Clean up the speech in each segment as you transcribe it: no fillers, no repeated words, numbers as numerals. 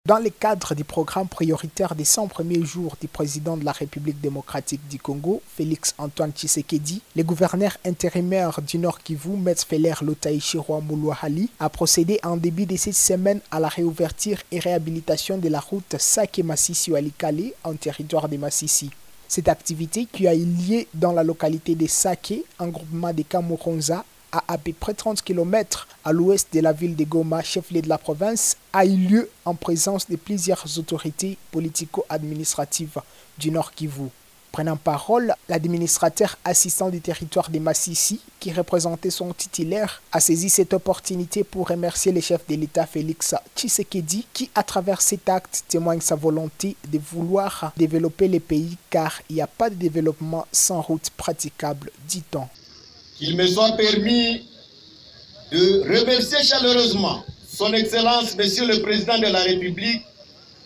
Dans le cadre du programme prioritaire des 100 premiers jours du président de la République démocratique du Congo, Félix Antoine Tshisekedi, le gouverneur intérimaire du Nord Kivu, Me Feller Lotaïchirwa Moulouahali, a procédé en début de cette semaine à la réouverture et réhabilitation de la route Sake-Masisi-Walikale en territoire de Masisi. Cette activité, qui a eu lieu dans la localité de Sake, en groupement de Kamuronza, à peu près 30 km à l'ouest de la ville de Goma, chef-lieu de la province, a eu lieu en présence de plusieurs autorités politico-administratives du Nord Kivu. Prenant parole, l'administrateur assistant du territoire de Masisi, qui représentait son titulaire, a saisi cette opportunité pour remercier le chef de l'État Félix Tshisekedi, qui, à travers cet acte, témoigne sa volonté de vouloir développer le pays, car il n'y a pas de développement sans route praticable, dit-on. Qu'il me soit permis de remercier chaleureusement son Excellence, Monsieur le Président de la République,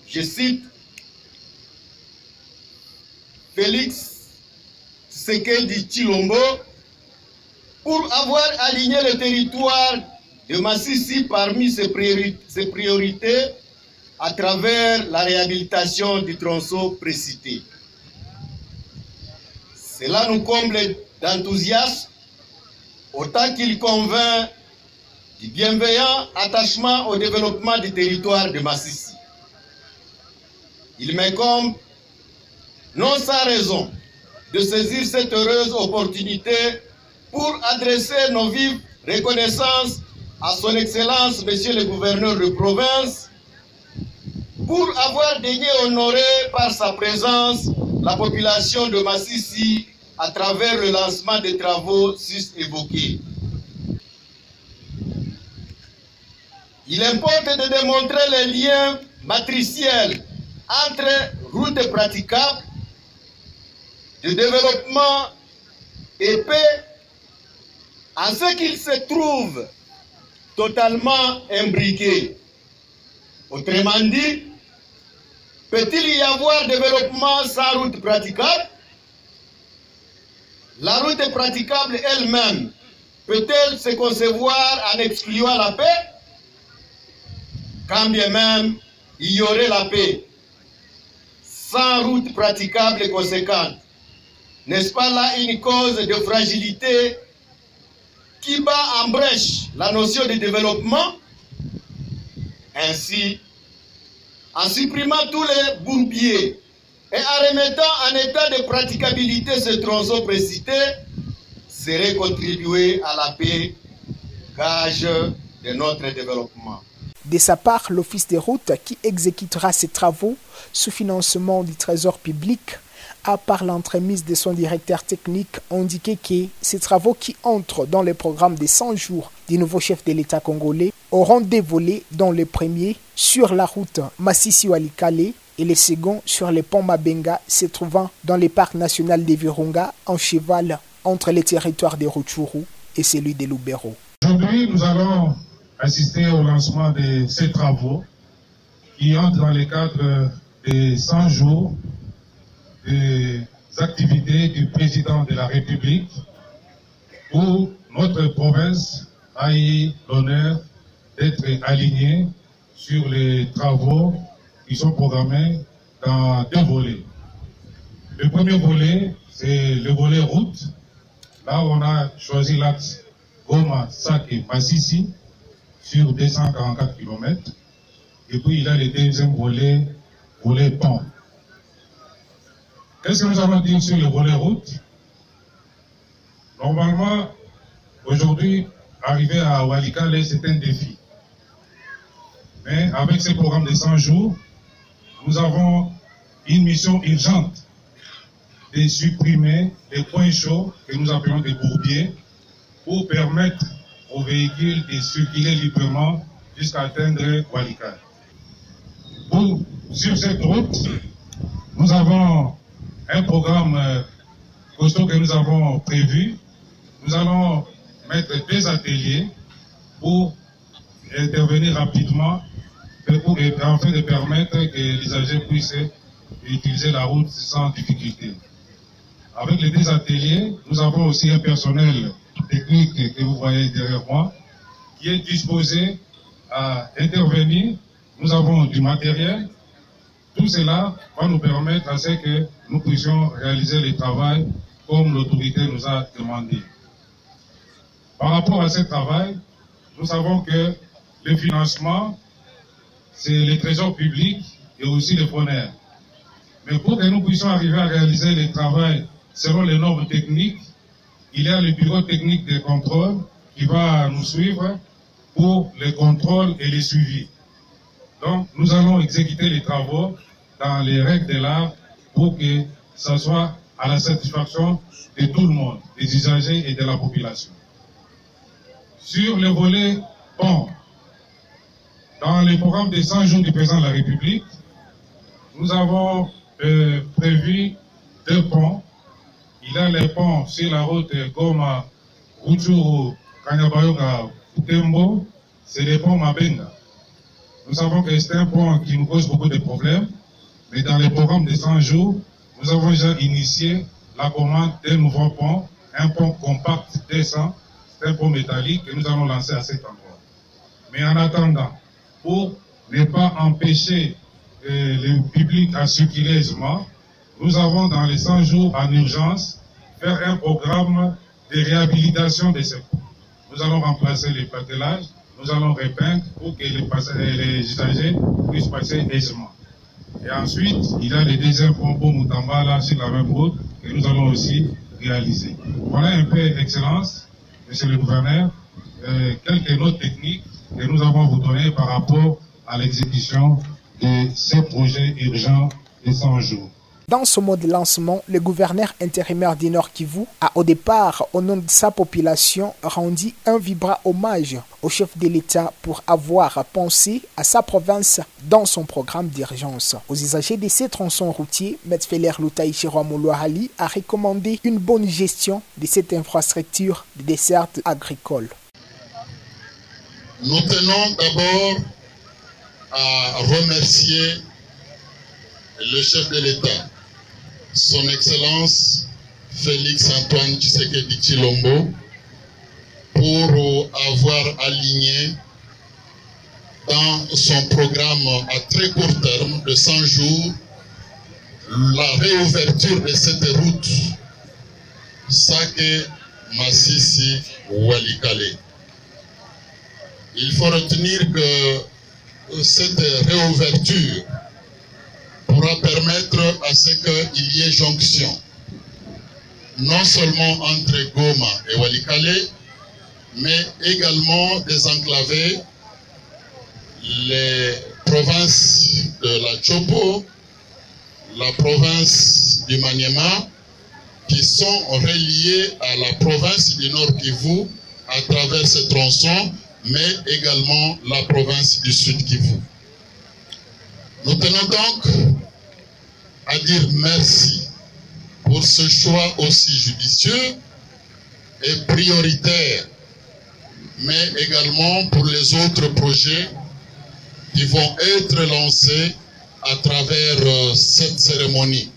je cite, Félix Tshisekedi Tshilombo, pour avoir aligné le territoire de Masisi parmi ses priorités à travers la réhabilitation du tronçon précité. Cela nous comble d'enthousiasme, autant qu'il convainc du bienveillant attachement au développement du territoire de Masisi. Il m'incombe, non sans raison, de saisir cette heureuse opportunité pour adresser nos vives reconnaissances à son Excellence, Monsieur le Gouverneur de province, pour avoir daigné honorer par sa présence la population de Masisi à travers le lancement des travaux sus-évoqués. Il importe de démontrer les liens matriciels entre routes praticables, de développement et paix, en ce qu'ils se trouvent totalement imbriqués. Autrement dit, peut-il y avoir développement sans route praticable? La route praticable elle-même peut-elle se concevoir en excluant la paix? Quand bien même il y aurait la paix, sans route praticable et conséquente, n'est-ce pas là une cause de fragilité qui bat en brèche la notion de développement? Ainsi, en supprimant tous les bourbiers et en remettant en état de praticabilité ce tronçon précité, serait contribuer à la paix, gage de notre développement. De sa part, l'Office des routes, qui exécutera ces travaux sous financement du Trésor public, a par l'entremise de son directeur technique indiqué que ces travaux qui entrent dans le programme des 100 jours du nouveau chef de l'État congolais auront des volets, dont le premier sur la route Masisi-Walikale et le second sur le pont Mabenga se trouvant dans le parc national de Virunga en cheval entre les territoires de Rutshuru et celui de Lubero. Aujourd'hui, nous allons assister au lancement de ces travaux qui entrent dans le cadre des 100 jours des activités du président de la République, où notre province a eu l'honneur d'être alignée sur les travaux qui sont programmés dans deux volets. Le premier volet, c'est le volet route. Là, on a choisi l'axe Goma-Sake-Masisi sur 244 km. Et puis, il y a le deuxième volet, volet pont. Qu'est-ce que nous allons dire sur le volet route? Normalement, aujourd'hui, arriver à Walikale, c'est un défi. Mais avec ce programme de 100 jours, nous avons une mission urgente de supprimer les points chauds que nous appelons des bourbiers pour permettre aux véhicules de circuler librement jusqu'à atteindre Walikale. Sur cette route, nous avons un programme costaud que nous avons prévu. Nous allons mettre 2 ateliers pour intervenir rapidement afin de permettre que les usagers puissent utiliser la route sans difficulté. Avec les 2 ateliers, nous avons aussi un personnel technique que vous voyez derrière moi qui est disposé à intervenir nous avons du matériel. Tout cela va nous permettre à ce que nous puissions réaliser le travail comme l'autorité nous a demandé. Par rapport à ce travail, nous savons que le financement, c'est le trésor public et aussi le FONER. Mais pour que nous puissions arriver à réaliser le travail selon les normes techniques, il y a le bureau technique de contrôle qui va nous suivre pour le contrôle et le suivi. Donc, nous allons exécuter les travaux dans les règles de l'art pour que ça soit à la satisfaction de tout le monde, des usagers et de la population. Sur le volet pont, dans le programme des 100 jours du président de la République, nous avons prévu 2 ponts. Il y a les ponts sur la route Goma, Rutshuru, Kanyabayonga, Butembo, c'est les ponts Mabenga. Nous savons que c'est un pont qui nous cause beaucoup de problèmes, mais dans le programme des 100 jours, nous avons déjà initié la commande d'un nouveau pont, un pont compact décent, c'est un pont métallique que nous allons lancer à cet endroit. Mais en attendant, pour ne pas empêcher le public à circuler aisément, nous avons dans les 100 jours en urgence faire un programme de réhabilitation de ces ponts. Nous allons remplacer les patelages, nous allons repeindre pour que les usagers puissent passer aisément. Et ensuite, il y a le deuxième pont pour Moutamba, là, sur la même route, que nous allons aussi réaliser. Voilà un peu, Excellence, Monsieur le Gouverneur, quelques notes techniques que nous avons vous données par rapport à l'exécution de ces projets urgents de 100 jours. Dans ce mot de lancement, le gouverneur intérimaire du Nord Kivu a au départ, au nom de sa population, rendu un vibrant hommage au chef de l'État pour avoir pensé à sa province dans son programme d'urgence. Aux usagers de ces tronçons routiers, M. Feller Loutaï Chirwa-Moulouahali a recommandé une bonne gestion de cette infrastructure de desserte agricole. Nous tenons d'abord à remercier le chef de l'État, son Excellence Félix Antoine Tshisekedi Tshilombo, pour avoir aligné dans son programme à très court terme de 100 jours la réouverture de cette route Sake-Masisi-Walikale. Il faut retenir que cette réouverture pourra permettre à ce qu'il y ait jonction, non seulement entre Goma et Walikale, mais également désenclaver les provinces de la Chopo, la province du Maniema, qui sont reliées à la province du Nord Kivu à travers ce tronçon, mais également la province du Sud Kivu. Nous tenons donc à dire merci pour ce choix aussi judicieux et prioritaire, mais également pour les autres projets qui vont être lancés à travers cette cérémonie.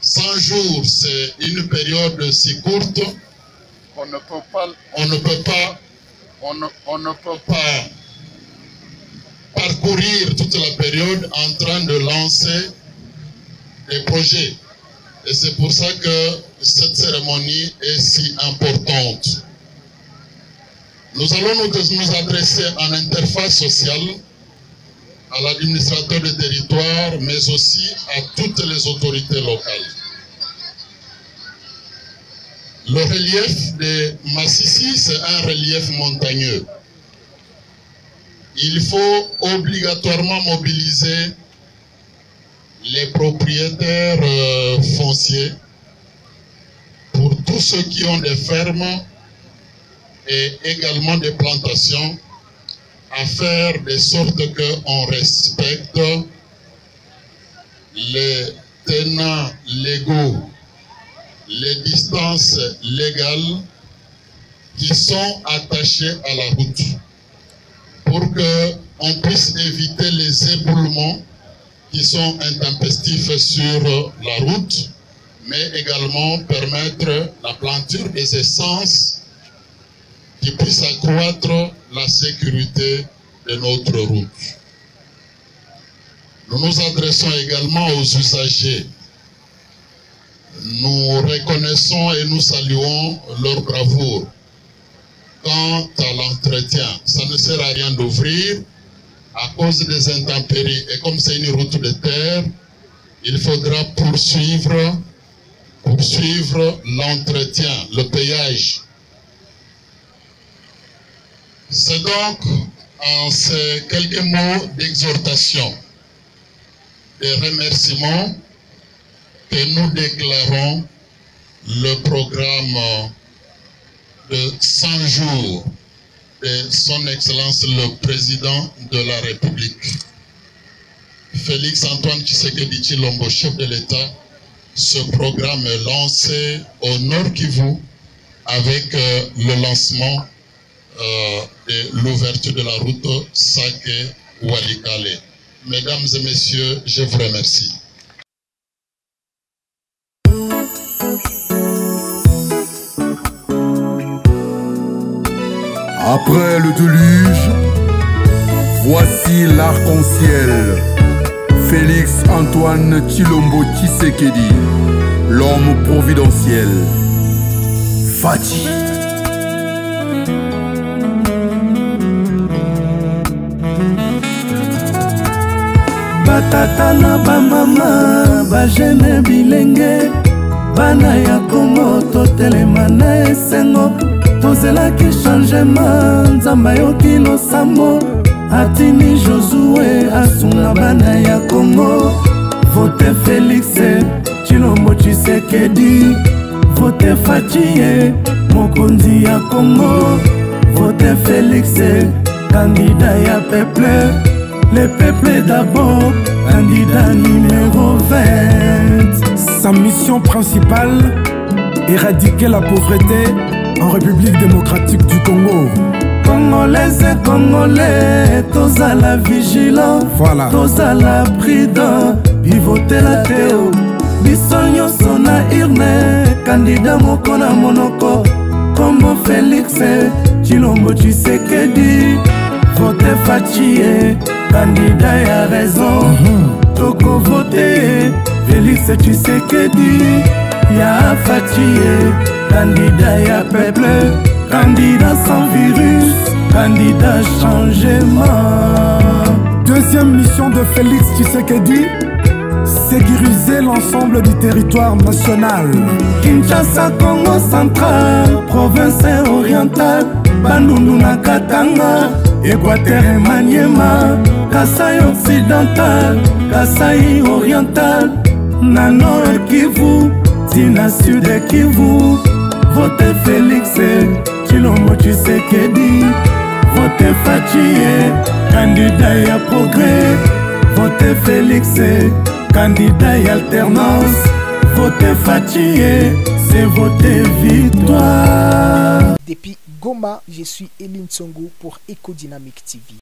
100 jours, c'est une période si courte, on ne peut pas parcourir toute la période en train de lancer des projets. Et c'est pour ça que cette cérémonie est si importante. Nous allons nous adresser en interface sociale à l'administrateur du territoire, mais aussi à toutes les autorités locales. Le relief de Masisi, c'est un relief montagneux. Il faut obligatoirement mobiliser les propriétaires fonciers pour tous ceux qui ont des fermes et également des plantations, à faire de sorte qu'on respecte les tenants légaux, les distances légales qui sont attachées à la route, pour qu'on puisse éviter les éboulements qui sont intempestifs sur la route, mais également permettre la planture des essences qui puissent accroître la sécurité de notre route. Nous nous adressons également aux usagers. Nous reconnaissons et nous saluons leur bravoure. Quant à l'entretien, ça ne sert à rien d'ouvrir à cause des intempéries. Et comme c'est une route de terre, il faudra poursuivre l'entretien, le péage. C'est donc en ces quelques mots d'exhortation et remerciements que nous déclarons le programme de 100 jours de Son Excellence le Président de la République. Félix Antoine Tshisekedi Tshilombo, chef de l'État, ce programme est lancé au Nord Kivu avec le lancement de l'ouverture de la route Sake-Walikale. Mesdames et messieurs, je vous remercie. Après le déluge, voici l'arc-en-ciel. Félix Antoine Tshilombo Tshisekedi, l'homme providentiel. Fati. Batata na bamama, bajene bilenge, bana ya Kongo totelema na esengo. Tozelaki changement, nzamba yoki losambo, atini Josué asunga bana ya Kongo. Vote Félix Tshilombo Tshisekedi, vote Fachi mokonzi ya Kongo. Vote Félix, candidat ya peuple, le peuple d'abord, candidat numéro 20. Sa mission principale, éradiquer la pauvreté en République démocratique du Congo. Congolaises et Congolais, tous à la vigilance, voilà. Tous à la prudence, pivoter la théo. Bisogno sona irne, candidat moko na monoko, comme Félix Tshilombo Tshisekedi. Vote Fachi, candidat ya raison. Toko vote Félix Tshisekedi, ya Fachi, candidat ya peuple, candidat sans virus, candidat changement. Deuxième mission de Félix Tshisekedi, sécuriser l'ensemble du territoire national. Kinshasa, Congo central, province orientale, Bandundu na Katanga, Équateur et Maniema, Kasai occidental, Kasai oriental, na Nord Kivu, Tina Sud Kivu. Vote Félix Tshilombo Tshisekedi, vote Fachi, candidat ya progrès. Vote Félix, candidat ya alternance. Vote Fachi, c'est voter victoire. Depuis Goma, je suis Eline Tsongo pour Ecodynamique TV.